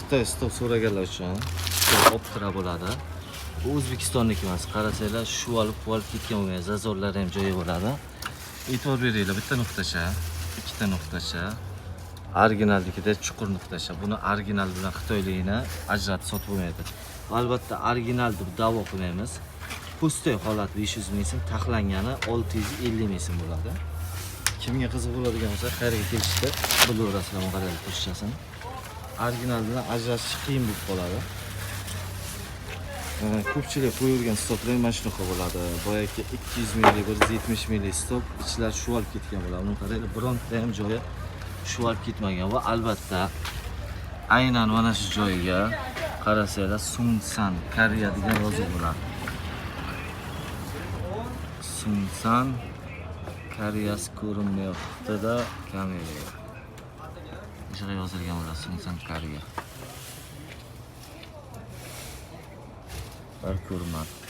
Xitoy stop so'raganlar uchun optira bo'ladi. Bu O'zbekistonniki emas. Qarasanglar, shu olib ketgan bo'lgan zazorlar ham joyi bo'ladi. E'tibor beringlar, bitta nuqtacha, ikkita nuqtacha. Originalnikida chuqur nuqtacha. Buni original bilan xitoylikni ajratib sotib bo'lmaydi. Albatta original deb da'vo qilmaymiz. Pustoy holat 500 ming so'm, taxlangani 650 ming so'm bo'ladi. Kimga qiziq bo'ladigan bo'lsa, qayerga kelishda bilaverasizlar qanday turishchasini. Original bilan ajratish qiyin bo'lib qoladi. Ko'pchilik qo'yilgan stoplar mana shunaqa bo'ladi. Boyagi 200 minglik, 170 minglik stop ichlar shuvalib ketgan bo'ladi. Uni qaranglar, bironta ham joyi shuvalib ketmagan va albatta aynan mana shu joyiga qarasanglar, Sungsan Koreya degan yozuv bo'ladi. Sungsan Koreyasi ko'rinmayapti-da kameraga. Ishga yozilgan bo'ladi Sungsan Koreya. Ko'rinmadi.